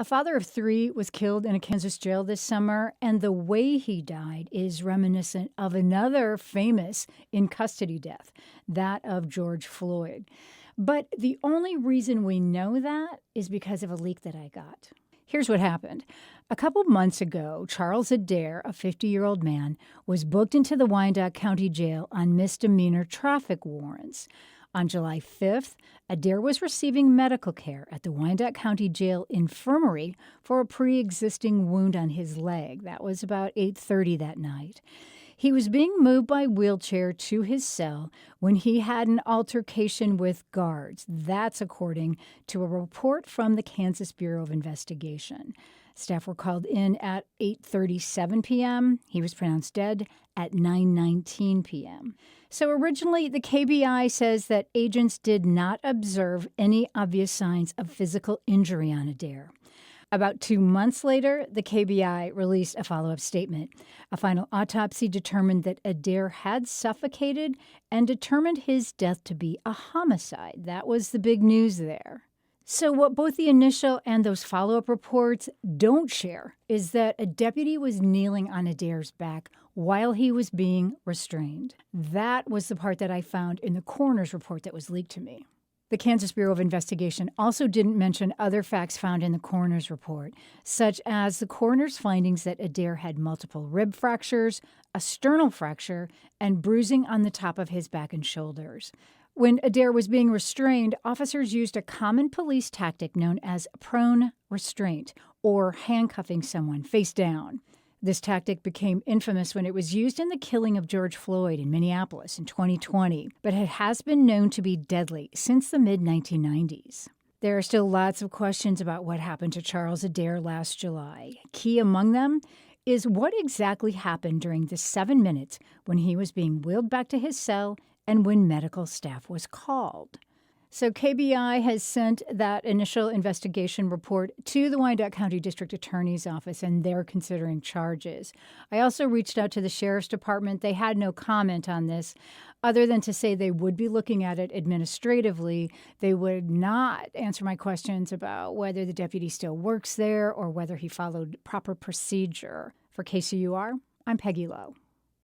A father of 3 was killed in a Kansas jail this summer, and the way he died is reminiscent of another famous in-custody death, that of George Floyd. But the only reason we know that is because of a leak that I got. Here's what happened. A couple months ago, Charles Adair, a 50-year-old man, was booked into the Wyandotte County Jail on misdemeanor traffic warrants. On July 5th, Adair was receiving medical care at the Wyandotte County Jail infirmary for a preexisting wound on his leg. That was about 8:30 that night. He was being moved by wheelchair to his cell when he had an altercation with guards. That's according to a report from the Kansas Bureau of Investigation. Staff were called in at 8:37 p.m. He was pronounced dead at 9:19 p.m. So originally, the KBI says that agents did not observe any obvious signs of physical injury on Adair. About 2 months later, the KBI released a follow-up statement. A final autopsy determined that Adair had suffocated and determined his death to be a homicide. That was the big news there. So what both the initial and those follow-up reports don't share is that a deputy was kneeling on Adair's back while he was being restrained. That was the part that I found in the coroner's report that was leaked to me. The Kansas Bureau of Investigation also didn't mention other facts found in the coroner's report, such as the coroner's findings that Adair had multiple rib fractures, a sternal fracture, and bruising on the top of his back and shoulders. When Adair was being restrained, officers used a common police tactic known as prone restraint, or handcuffing someone face down. This tactic became infamous when it was used in the killing of George Floyd in Minneapolis in 2020, but it has been known to be deadly since the mid-1990s. There are still lots of questions about what happened to Charles Adair last July. Key among them is what exactly happened during the 7 minutes when he was being wheeled back to his cell and when medical staff was called. So KBI has sent that initial investigation report to the Wyandotte County District Attorney's Office, and they're considering charges. I also reached out to the Sheriff's Department. They had no comment on this, other than to say they would be looking at it administratively. They would not answer my questions about whether the deputy still works there or whether he followed proper procedure. For KCUR, I'm Peggy Lowe.